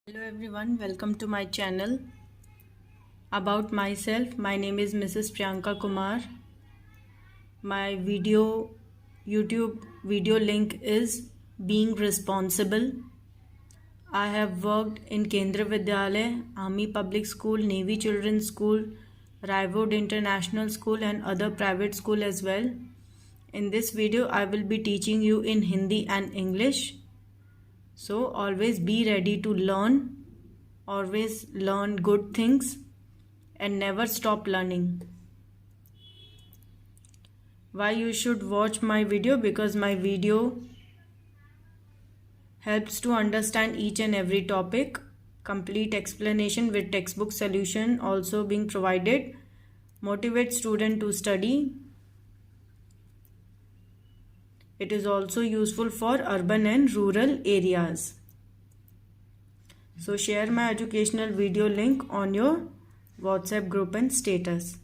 Hello everyone, welcome to my channel. About myself, my name is Mrs. Priyanka Kumar. My YouTube video link is Being Responsible. I have worked in Kendra Vidyalaya, Army Public School, Navy Children's School, Raivod International School and other private school as well. In this video, I will be teaching you in Hindi and English. So always be ready to learn. Always learn good things and never stop learning. Why you should watch my video? Because my video helps to understand each and every topic. Complete explanation with textbook solution also being provided. Motivate student to study. It is also useful for urban and rural areas. So share my educational video link on your WhatsApp group and status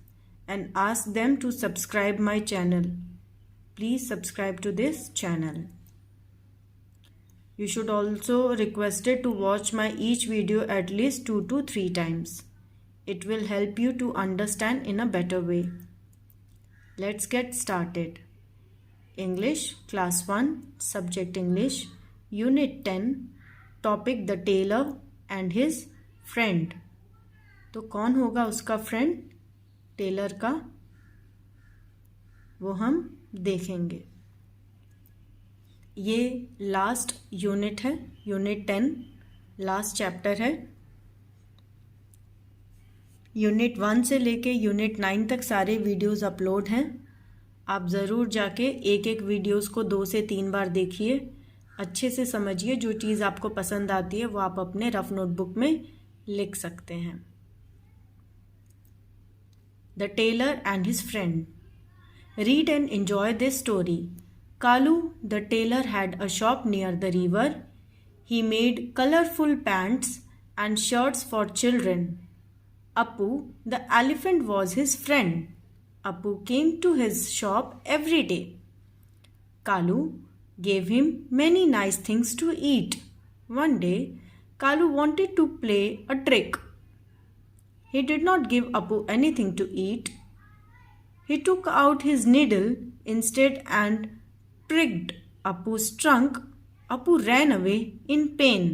and ask them to subscribe my channel. Please subscribe to this channel. You should also requested to watch my each video at least 2 to 3 times. It will help you to understand in a better way. Let's get started. English, Class 1, Subject English, Unit 10, Topic The Tailor and his friend. तो कौन होगा उसका friend? Taylor का, वो हम देखेंगे. ये last unit है, यूनिट 10 लास्ट चैप्टर है. यूनिट 1 से लेके यूनिट 9 तक सारे वीडियोस अपलोड हैं. आप ज़रूर जाके एक एक वीडियोस को 2 से 3 बार देखिए, अच्छे से समझिए. जो चीज़ आपको पसंद आती है वो आप अपने रफ नोटबुक में लिख सकते हैं. The tailor and his friend. Read and enjoy this story. Kalu the tailor had a shop near the river. He made colourful pants and shirts for children. Appu the elephant was his friend. Appu came to his shop every day. Kalu gave him many nice things to eat. One day, Kalu wanted to play a trick. He did not give Appu anything to eat. He took out his needle instead and pricked Appu's trunk. Appu ran away in pain.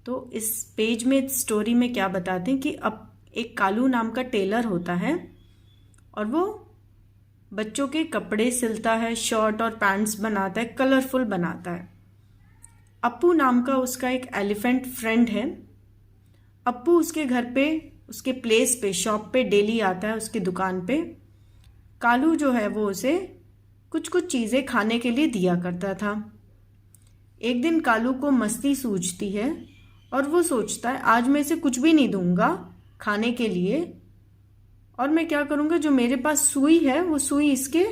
तो इस page में story में क्या बताते हैं कि अब एक कालू नाम का टेलर होता है और वो बच्चों के कपड़े सिलता है, शर्ट और पैंट्स बनाता है, कलरफुल बनाता है. अप्पू नाम का उसका एक एलिफेंट फ्रेंड है. अप्पू उसके घर पे, उसके प्लेस पे, शॉप पे डेली आता है, उसकी दुकान पे. कालू जो है वो उसे कुछ कुछ चीज़ें खाने के लिए दिया करता था. एक दिन कालू को मस्ती सूझती है और वो सोचता है आज मैं इसे कुछ भी नहीं दूंगा खाने के लिए, और मैं क्या करूँगा, जो मेरे पास सुई है वो सुई इसके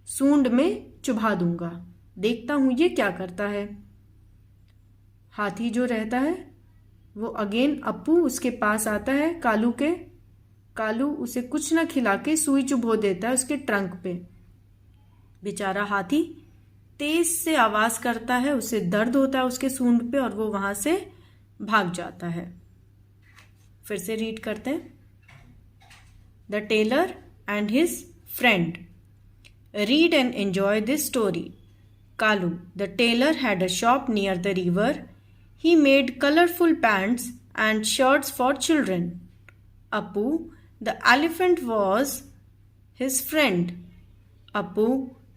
सूंड में चुभा दूंगा. देखता हूँ ये क्या करता है. हाथी जो रहता है वो अगेन अप्पू उसके पास आता है कालू के. कालू उसे कुछ ना खिला के सुई चुभो देता है उसके ट्रंक पे. बेचारा हाथी तेज से आवाज़ करता है, उसे दर्द होता है उसके सूंड पे और वो वहाँ से भाग जाता है. फिर से रीड करते हैं. The tailor and his friend. Read and enjoy this story. Kalu the tailor had a shop near the river. He made colourful pants and shirts for children. Appu the elephant was his friend. Appu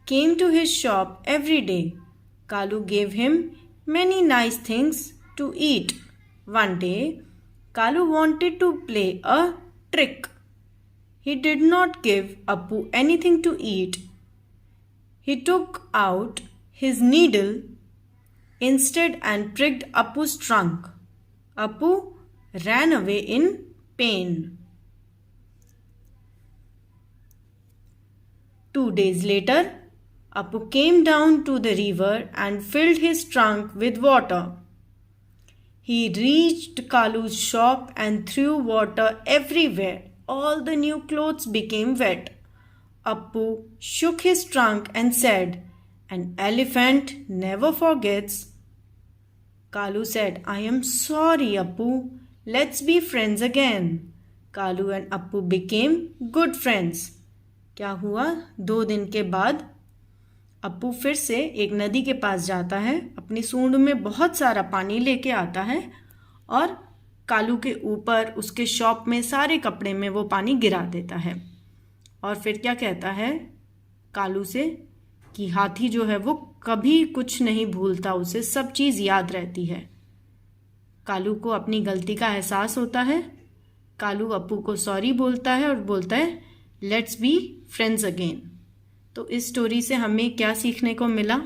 came to his shop every day. Kalu gave him many nice things to eat. One day, Kalu wanted to play a trick. He did not give Appu anything to eat. He took out his needle instead and pricked Appu's trunk. Appu ran away in pain. 2 days later, Appu came down to the river and filled his trunk with water. He reached Kalu's shop and threw water everywhere. All the new clothes became wet. Appu shook his trunk and said, "An elephant never forgets." Kalu said, I am sorry, Appu. Let's be friends again. Kalu and Appu became good friends. क्या हुआ? 2 दिन के बाद अप्पू फिर से एक नदी के पास जाता है, अपनी सूंड में बहुत सारा पानी लेके आता है और कालू के ऊपर उसके शॉप में सारे कपड़े में वो पानी गिरा देता है। और फिर क्या कहता है कालू से कि हाथी जो है वो कभी कुछ नहीं भूलता, उसे सब चीज़ याद रहती है। कालू को अपनी गलती का एहसास होता है। कालू अप्पू को सॉरी बोलता है और बोलता है लेट्स बी फ्रेंड्स अगेन। तो इस स्टोरी से हमें क्या सीखने को मिला?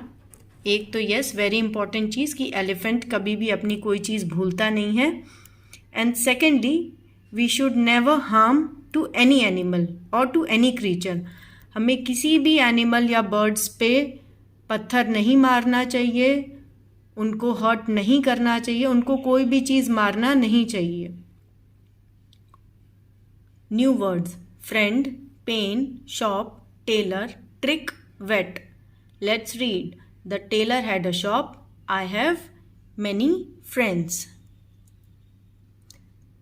एक तो यस, वेरी इंपॉर्टेंट चीज़ कि एलिफेंट कभी भी अपनी कोई चीज़ भूलता नहीं है। And secondly, we should never harm to any animal और टू एनी क्रीचर। हमें किसी भी एनिमल या बर्ड्स पे पत्थर नहीं मारना चाहिए, उनको हर्ट नहीं करना चाहिए, उनको कोई भी चीज़ मारना नहीं चाहिए। New words: friend, pen, shop, tailor, trick, vet. Let's read. The tailor had a shop. I have many friends.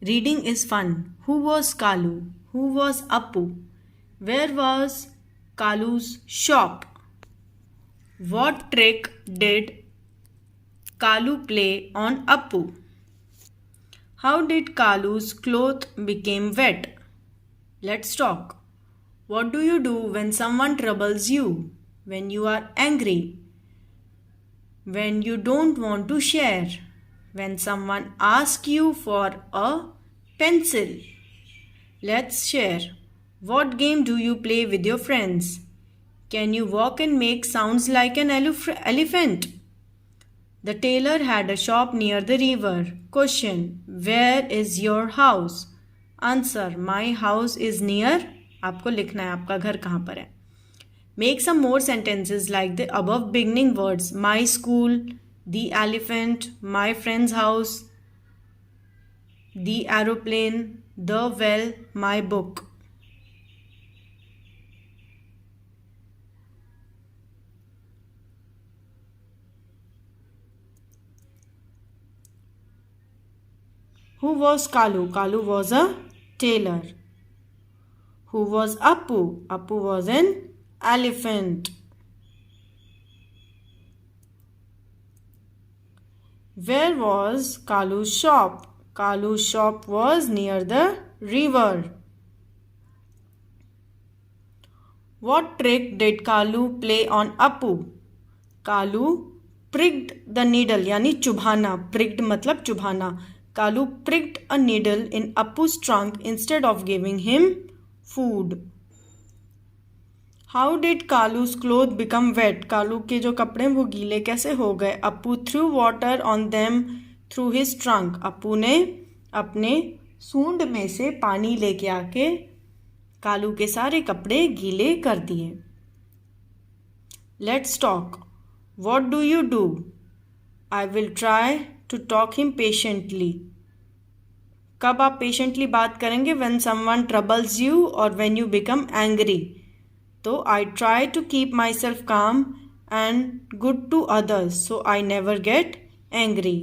Reading is fun. Who was Kalu? Who was Appu? Where was Kalu's shop? What trick did Kalu play on Appu? How did Kalu's cloth became wet? Let's talk. What do you do when someone troubles you? When you are angry? When you don't want to share? When someone asks you for a pencil? Let's share. What game do you play with your friends? Can you walk and make sounds like an elephant? The tailor had a shop near the river. Question: where is your house? Answer: my house is near. आपको लिखना है आपका घर कहाँ पर है। Make some more sentences like the above beginning words: my school, the elephant, my friend's house, the aeroplane, the well, my book. Who was Kalu? Kalu was a tailor. Who was Appu? Appu was an elephant. Where was Kalu's shop? Kalu's shop was near the river. What trick did Kalu play on Appu? Kalu pricked the needle, यानी चुभाना। pricked मतलब चुभाना। Kalu pricked a needle in Appu's trunk instead of giving him food. How did Kalu's clothes become wet? Kalu के जो कपड़े वो गीले कैसे हो गए? Appu threw water on them through his trunk. Appu ने अपने सूंड में से पानी लेके आके कालू के सारे कपड़े गीले कर दिए। Let's talk. What do you do? I will try to talk him patiently. कब आप पेशेंटली बात करेंगे? When someone troubles you or when you become angry. तो I try to keep myself calm and good to others so I never get angry.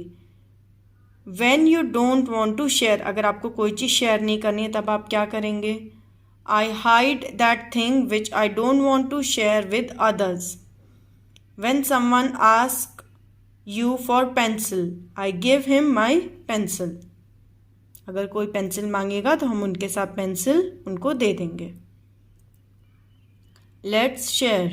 When you don't want to share, अगर आपको कोई चीज़ share नहीं करनी है तब आप क्या करेंगे? I hide that thing which I don't want to share with others. When someone asks you for pencil, I give him my pencil. अगर कोई पेंसिल मांगेगा तो हम उनके साथ पेंसिल उनको दे देंगे। Let's share.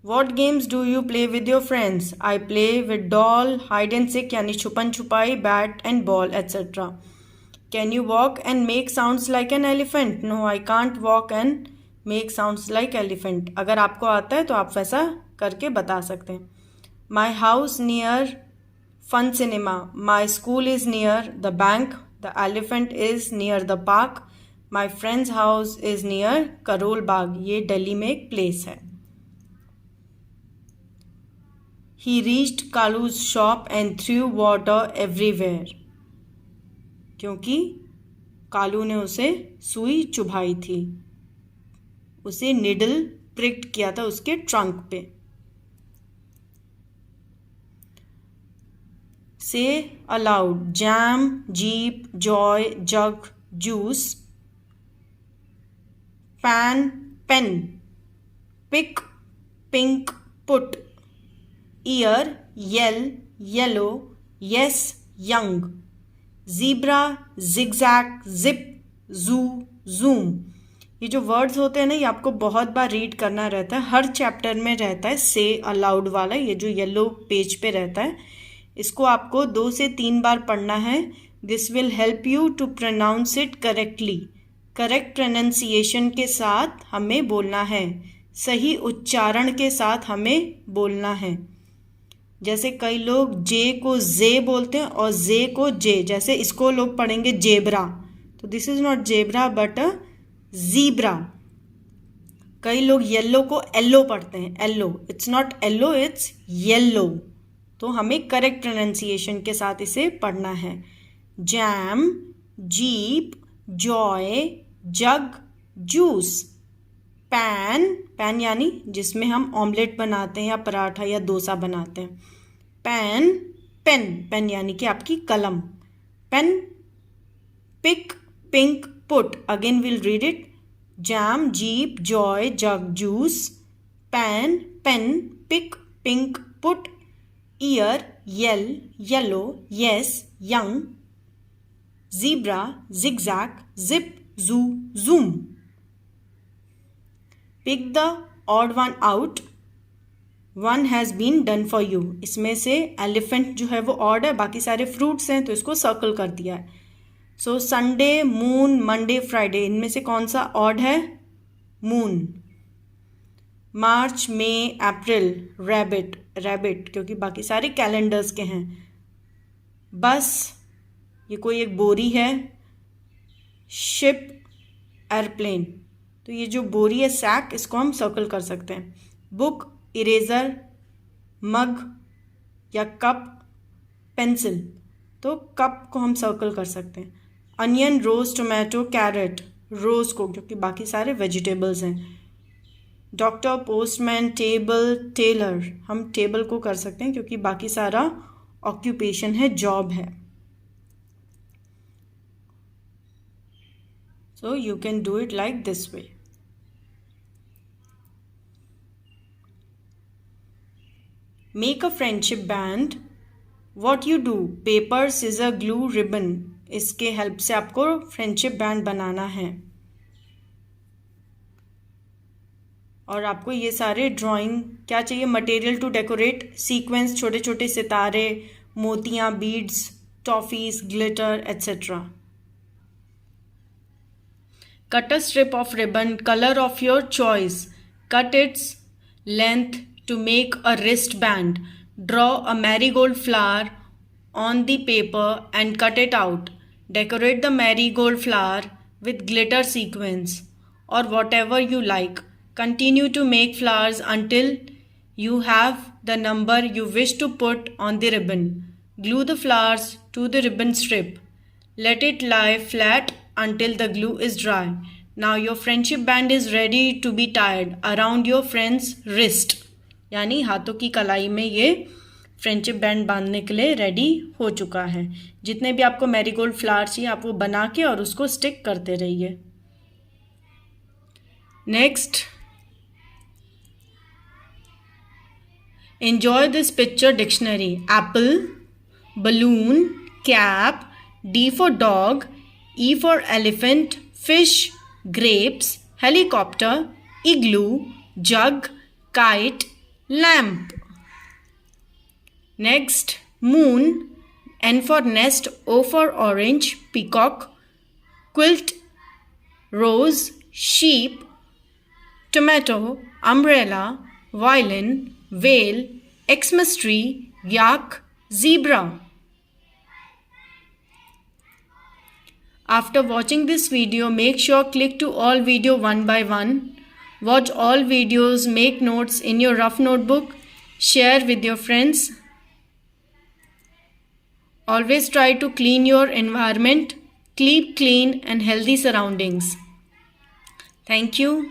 What games do you play with your friends? I play with doll, hide and seek यानी छुपन छुपाई, bat and ball etcetera. Can you walk and make sounds like an elephant? No, I can't walk and make sounds like elephant. अगर आपको आता है तो आप वैसा करके बता सकते हैं। My house near Fun Cinema, my school is near the bank, The elephant is near the park. My friend's house is near Karol Bagh. ये दिल्ली में एक प्लेस है। He reached Kalu's shop and threw water everywhere. क्योंकि कालू ने उसे सुई चुभाई थी, उसे निडल प्रिक्ट किया था उसके ट्रंक पे। Say aloud. Jam, jeep, joy, jug, juice. Pan, pen. Pick, pink, put. Ear, yell, yellow, yes, young. Zebra, zigzag, zip, zoo, zoom. ये जो वर्ड्स होते हैं ना, ये आपको बहुत बार रीड करना रहता है, हर चैप्टर में रहता है से अलाउड वाला, ये जो येलो पेज पे रहता है, इसको आपको 2 से 3 बार पढ़ना है. This will help you to pronounce it correctly. Correct pronunciation के साथ हमें बोलना है, सही उच्चारण के साथ हमें बोलना है. जैसे कई लोग जे को जे बोलते हैं और जे को जे, जैसे इसको लोग पढ़ेंगे जेब्रा, तो this is not zebra but a zebra. कई लोग येलो को एल्लो पढ़ते हैं, yellow, it's not yellow, it's yellow. तो हमें करेक्ट प्रोनाउंसिएशन के साथ इसे पढ़ना है. जैम, जीप, जॉय, जग, जूस. पैन, पैन यानी जिसमें हम ऑमलेट बनाते हैं या पराठा या डोसा बनाते हैं. पैन, पेन, पेन यानी कि आपकी कलम. Pen, pick, pink, put. Again we'll read it. Jam, jeep, joy, jug, juice. Pan, pen, pick, pink, put. Ear, yell, yellow, yes, young. Zebra, zigzag, zip, zoo, zoom. Pick the odd one out. One has been done for you. इसमें से elephant जो है वो odd है, बाकी सारे fruits हैं तो इसको circle कर दिया है. So Sunday, moon, Monday, Friday, इनमें से कौन सा ऑड है? मून. मार्च, मई, अप्रैल, रैबिट, रैबिट क्योंकि बाकी सारे कैलेंडर्स के हैं. बस, ये कोई एक बोरी है. शिप, एयरप्लेन, तो ये जो बोरी है सैक, इसको हम सर्कल कर सकते हैं. बुक, इरेजर, मग या कप, पेंसिल, तो कप को हम सर्कल कर सकते हैं. अनियन, रोज, टोमेटो, कैरेट, रोज को क्योंकि बाकी सारे वेजिटेबल्स हैं. डॉक्टर, पोस्टमैन, टेबल, टेलर, हम टेबल को कर सकते हैं क्योंकि बाकी सारा ऑक्यूपेशन है, जॉब है. So you can do it like this way. Make a friendship band. What you do? Paper, scissor, glue, ribbon, इसके हेल्प से आपको फ्रेंडशिप बैंड बनाना है. और आपको ये सारे ड्राइंग क्या चाहिए? मटेरियल टू डेकोरेट, सीक्वेंस, छोटे छोटे सितारे, मोतियाँ, beads, toffees, glitter etcetera. Cut a strip of ribbon, colour of your choice. Cut its length to make a wristband. Draw a marigold flower on the paper and cut it out. Decorate the marigold flower with glitter sequins or whatever you like. Continue to make flowers until you have the number you wish to put on the ribbon. Glue the flowers to the ribbon strip. Let it lie flat until the glue is dry. Now your friendship band is ready to be tied around your friend's wrist. यानी हाथों की कलाई में ये friendship band बांधने के लिए ready हो चुका है. जितने भी आपको मैरीगोल्ड फ्लावर चाहिए आप वो बना के और उसको स्टिक करते रहिए. Next, enjoy this picture dictionary. Apple, balloon, cap, D for dog, E for elephant, fish, grapes, helicopter, igloo, jug, kite, lamp. Next, moon, N for nest, O for orange, peacock, quilt, rose, sheep, tomato, umbrella, violin, whale, Xmas tree, yak, zebra. After watching this video, make sure click to all video one by one. Watch all videos, make notes in your rough notebook, share with your friends. Always try to clean your environment, keep clean and healthy surroundings. Thank you.